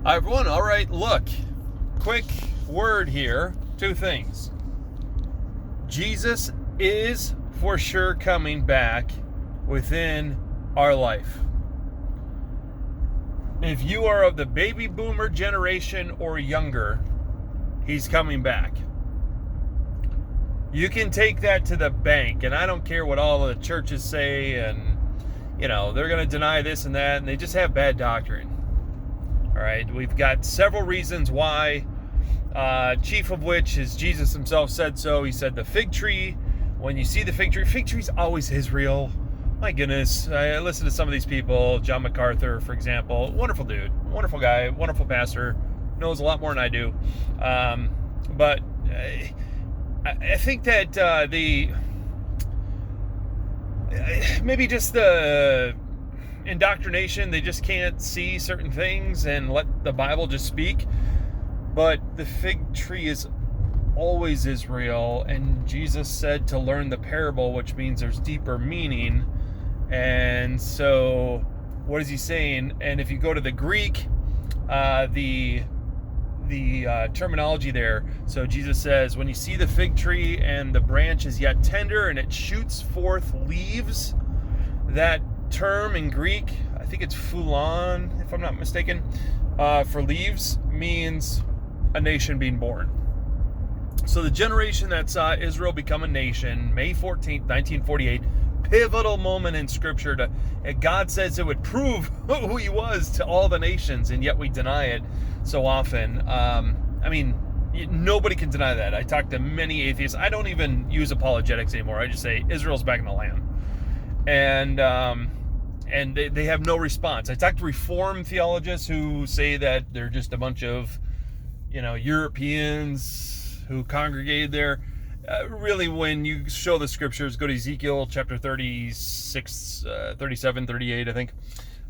Hi, everyone. All right, look. Quick word here. Two things. Jesus is for sure coming back within our life. If you are of the baby boomer generation or younger, he's coming back. You can take that to the bank, and I don't care what all the churches say, and they're going to deny this and that, and they just have bad doctrine. All right, we've got several reasons why, chief of which is Jesus himself said so. He said the fig tree, when you see the fig tree's always Israel. My goodness, I listen to some of these people, John MacArthur, for example, wonderful dude, wonderful guy, wonderful pastor, knows a lot more than I do. But I think that maybe just the indoctrination, they just can't see certain things and let the Bible just speak. But the fig tree is always Israel, and Jesus said to learn the parable, which means there's deeper meaning. And so what is he saying? And if you go to the Greek, the terminology there, so Jesus says, when you see the fig tree and the branch is yet tender and it shoots forth leaves, that term in Greek, I think it's phulon, if I'm not mistaken, for leaves, means a nation being born. So the generation that saw Israel become a nation, May 14th, 1948, pivotal moment in Scripture. God says it would prove who he was to all the nations, and yet we deny it so often. Nobody can deny that. I talk to many atheists. I don't even use apologetics anymore. I just say Israel's back in the land. And they have no response. I talk to Reformed theologians who say that they're just a bunch of, Europeans who congregated there. Really, when you show the scriptures, go to Ezekiel chapter 36, 37, 38, I think.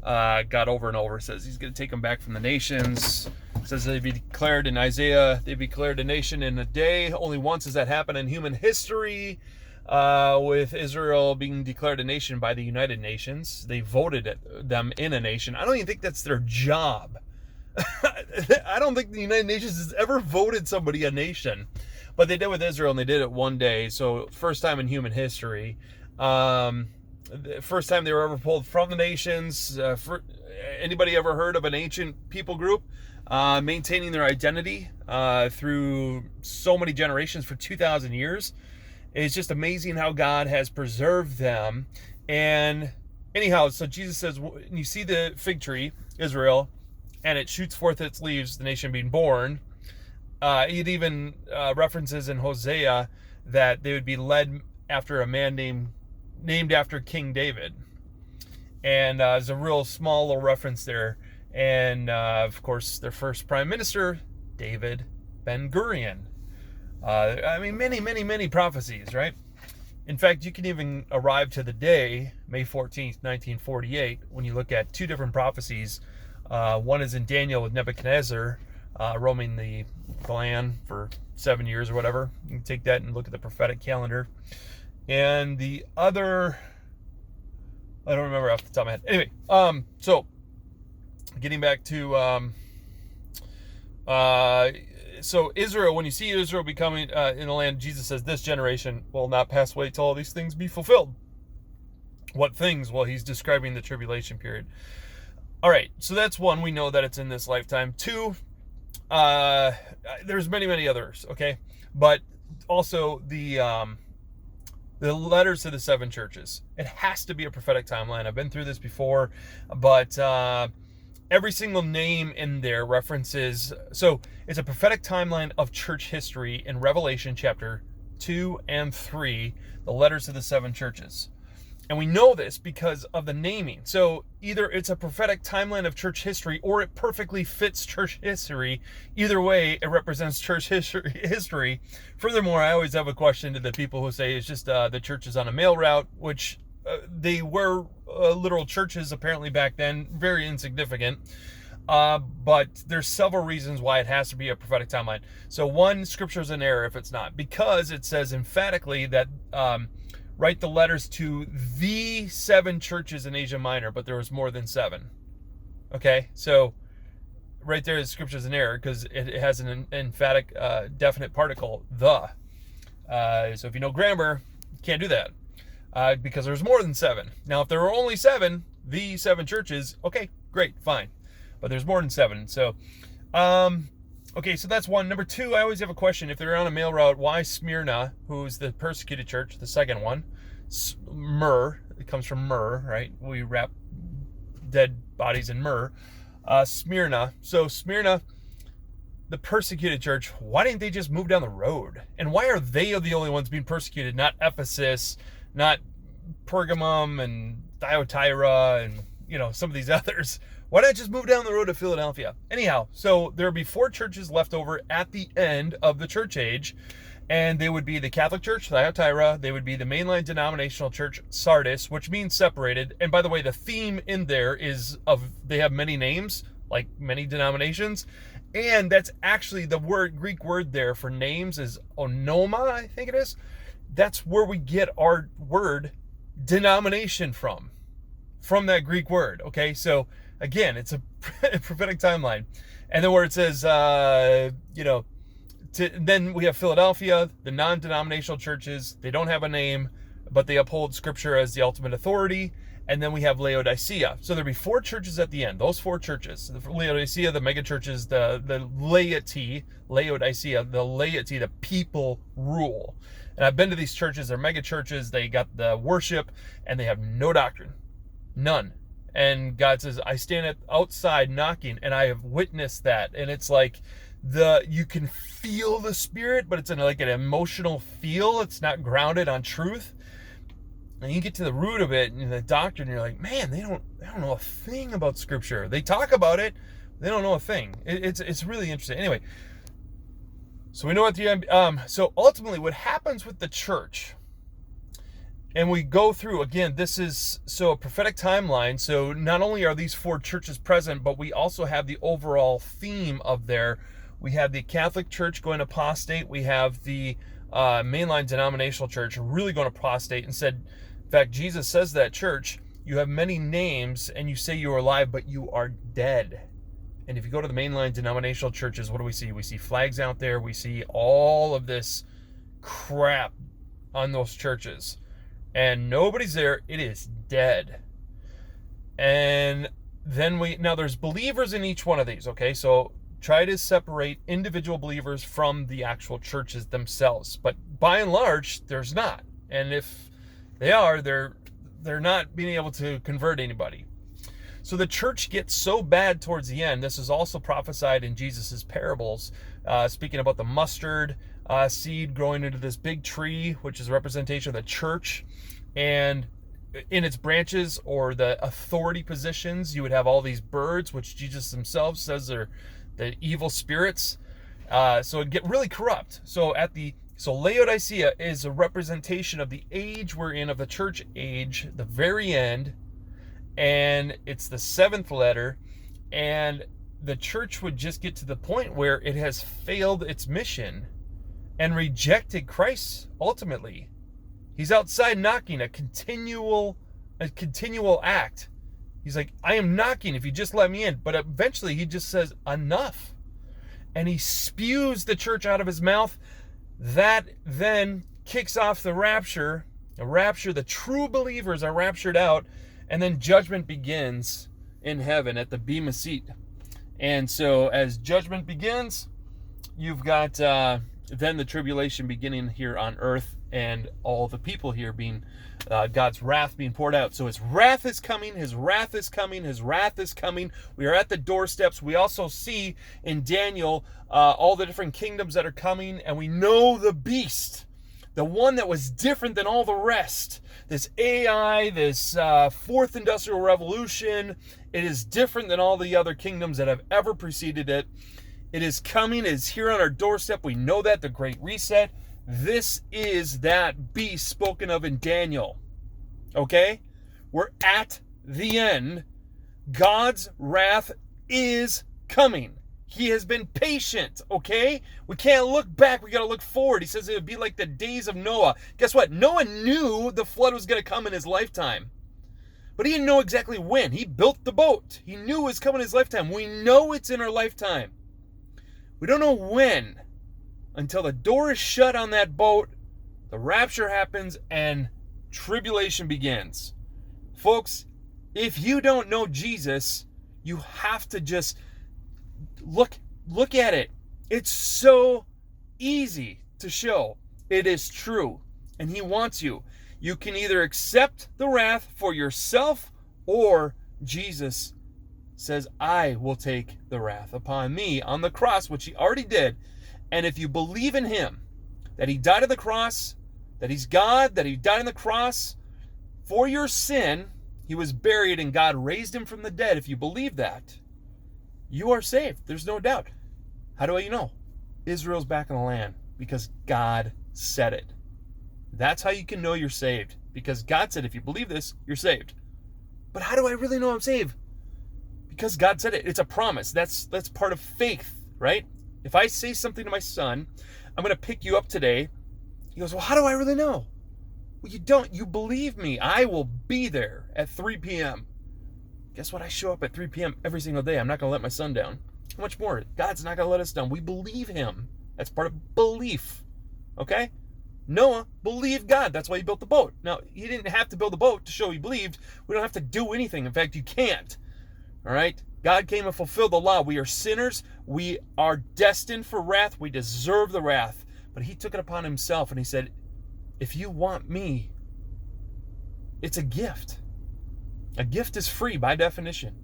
God over and over says he's going to take them back from the nations. Says they'd be declared in Isaiah, they'd be declared a nation in a day. Only once has that happened in human history. With Israel being declared a nation by the United Nations. They voted them in a nation. I don't even think that's their job. I don't think the United Nations has ever voted somebody a nation. But they did with Israel, and they did it one day. So first time in human history. First time they were ever pulled from the nations. Anybody ever heard of an ancient people group maintaining their identity through so many generations for 2,000 years? It's just amazing how God has preserved them. And anyhow, so Jesus says, when you see the fig tree, Israel, and it shoots forth its leaves, the nation being born, it even references in Hosea that they would be led after a man named after King David. And there's a real small little reference there. And of course, their first prime minister, David Ben-Gurion. Many prophecies, right? In fact, you can even arrive to the day, May 14th, 1948, when you look at two different prophecies. One is in Daniel with Nebuchadnezzar roaming the land for 7 years or whatever. You can take that and look at the prophetic calendar. And the other, I don't remember off the top of my head. Anyway, so getting back to so Israel, when you see Israel becoming in the land, Jesus says this generation will not pass away till all these things be fulfilled. What things? Well, he's describing the tribulation period. All right, so that's one. We know that it's in this lifetime. Two, there's many others, okay? But also the letters to the seven churches. It has to be a prophetic timeline. I've been through this before, but every single name in there references, so it's a prophetic timeline of church history in Revelation chapter 2 and 3, the letters to the seven churches. And we know this because of the naming. So either it's a prophetic timeline of church history or it perfectly fits church history. Either way, it represents church history. Furthermore, I always have a question to the people who say it's just the church is on a mail route, which they were literal churches apparently back then, very insignificant. But there's several reasons why it has to be a prophetic timeline. So one, scripture's in error if it's not, because it says emphatically that write the letters to the seven churches in Asia Minor, but there was more than seven. Okay, so right there, the scripture is an error because it has an emphatic, definite particle, the. So if you know grammar, you can't do that because there's more than 7. Now, if there were only 7, the 7 churches, okay, great, fine. But there's more than 7. So, okay, so that's one. Number 2, I always have a question. If they're on a mail route, why Smyrna, who's the persecuted church, the second one? Myrrh, it comes from myrrh, right? We wrap dead bodies in myrrh. Smyrna. So Smyrna, the persecuted church, why didn't they just move down the road? And why are they the only ones being persecuted, not Ephesus, not Pergamum and Thyatira and, some of these others? Why not just move down the road to Philadelphia? Anyhow, so there'll be 4 churches left over at the end of the church age, and they would be the Catholic Church, Thyatira. They would be the mainline denominational church, Sardis, which means separated. And by the way, the theme in there is they have many names, like many denominations. And that's actually the Greek word there for names is onoma, I think it is. That's where we get our word denomination from that Greek word. Okay, so again, it's a prophetic timeline. And then where it says, then we have Philadelphia, the non-denominational churches. They don't have a name, but they uphold Scripture as the ultimate authority. And then we have Laodicea. So there'll be 4 churches at the end. Those 4 churches, the Laodicea, the mega churches, the laity, Laodicea, the laity, the people rule. And I've been to these churches. They're mega churches. They got the worship, and they have no doctrine, none. And God says, I stand outside knocking, and I have witnessed that. And it's like you can feel the Spirit, but it's like an emotional feel. It's not grounded on truth. And you get to the root of it and the doctrine, and you're like, man, they don't know a thing about Scripture. They talk about it, they don't know a thing. It's really interesting. Anyway, so we know at the end. So ultimately, what happens with the church? And we go through, again, this is a prophetic timeline. So not only are these 4 churches present, but we also have the overall theme of we have the Catholic Church going apostate. We have the mainline denominational church really going apostate and said, in fact, Jesus says that church, you have many names and you say you are alive, but you are dead. And if you go to the mainline denominational churches, what do we see? We see flags out there. We see all of this crap on those churches. And nobody's there. It is dead. And then now there's believers in each one of these, okay? So try to separate individual believers from the actual churches themselves. But by and large, there's not. And if they are, they're not being able to convert anybody. So the church gets so bad towards the end. This is also prophesied in Jesus's parables, speaking about the mustard seed growing into this big tree, which is a representation of the church. And in its branches or the authority positions, you would have all these birds, which Jesus himself says are the evil spirits. So it get really corrupt. So Laodicea is a representation of the age we're in, of the church age, the very end. And it's the 7th letter. And the church would just get to the point where it has failed its mission and rejected Christ ultimately. He's outside knocking, a continual act. He's like, I am knocking if you just let me in. But eventually he just says, enough. And he spews the church out of his mouth. That then kicks off the rapture. The true believers are raptured out. And then judgment begins in heaven at the Bema seat. And so as judgment begins, you've got then the tribulation beginning here on earth, and all the people here being God's wrath being poured out. So his wrath is coming, his wrath is coming, his wrath is coming. We are at the doorsteps. We also see in Daniel all the different kingdoms that are coming, and we know the beast, the one that was different than all the rest. This AI, this 4th industrial revolution, it is different than all the other kingdoms that have ever preceded it. It is coming, it is here on our doorstep. We know that, the Great Reset. This is that beast spoken of in Daniel. Okay? We're at the end. God's wrath is coming. He has been patient, okay? We can't look back, we got to look forward. He says it would be like the days of Noah. Guess what? Noah knew the flood was going to come in his lifetime. But he didn't know exactly when. He built the boat. He knew it was coming in his lifetime. We know it's in our lifetime. We don't know when until the door is shut on that boat, the rapture happens, and tribulation begins. Folks, if you don't know Jesus, you have to just look at it. It's so easy to show. It is true. And he wants you. You can either accept the wrath for yourself, or Jesus says, I will take the wrath upon me on the cross, which he already did. And if you believe in him, that he died on the cross, that he's God, that he died on the cross for your sin, he was buried and God raised him from the dead. If you believe that, you are saved. There's no doubt. How do I know? Israel's back in the land because God said it. That's how you can know you're saved, because God said if you believe this, you're saved. But how do I really know I'm saved? Because God said it. It's a promise. That's part of faith, right? If I say something to my son, I'm going to pick you up today. He goes, well, how do I really know? Well, you don't. You believe me. I will be there at 3 p.m. Guess what? I show up at 3 p.m. every single day. I'm not going to let my son down. How much more? God's not going to let us down. We believe him. That's part of belief. Okay? Noah believed God. That's why he built the boat. Now, he didn't have to build the boat to show he believed. We don't have to do anything. In fact, you can't. All right? God came and fulfilled the law. We are sinners. We are destined for wrath. We deserve the wrath. But he took it upon himself and he said, if you want me, it's a gift. A gift is free by definition.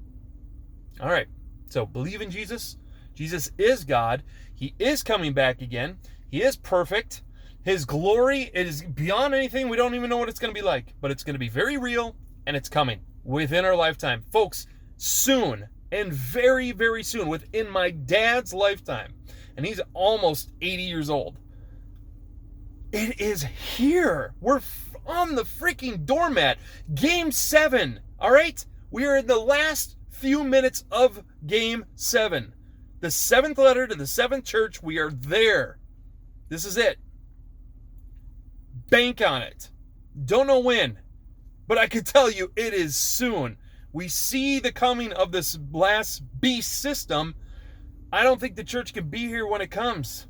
All right. So believe in Jesus. Jesus is God. He is coming back again. He is perfect. His glory is beyond anything. We don't even know what it's going to be like, but it's going to be very real, and it's coming within our lifetime. Folks, soon, and very, very soon, within my dad's lifetime, and he's almost 80 years old, it is here. We're on the freaking doormat. Game 7, all right? We are in the last few minutes of Game 7. The 7th letter to the 7th church, we are there. This is it. Bank on it. Don't know when, but I can tell you it is soon. We see the coming of this last beast system. I don't think the church can be here when it comes.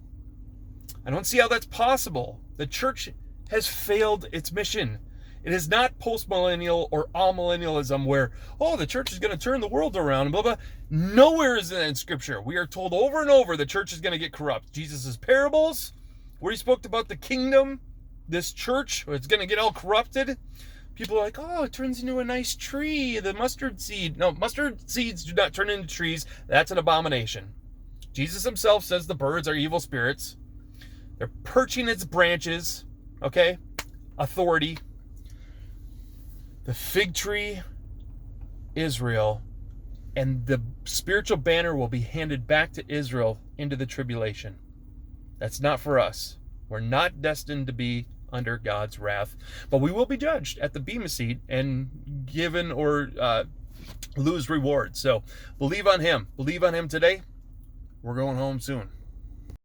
I don't see how that's possible. The church has failed its mission. It is not post-millennial or all-millennialism where, oh, the church is going to turn the world around, and blah, blah. Nowhere is that in Scripture. We are told over and over the church is going to get corrupt. Jesus' parables, where he spoke about the kingdom, this church, it's going to get all corrupted. People are like, oh, it turns into a nice tree, the mustard seed. No, mustard seeds do not turn into trees. That's an abomination. Jesus himself says the birds are evil spirits. They're perching its branches, okay? Authority. The fig tree, Israel, and the spiritual banner will be handed back to Israel into the tribulation. That's not for us. We're not destined to be under God's wrath, but we will be judged at the Bema seat and given or lose reward. So believe on him. Believe on him today. We're going home soon.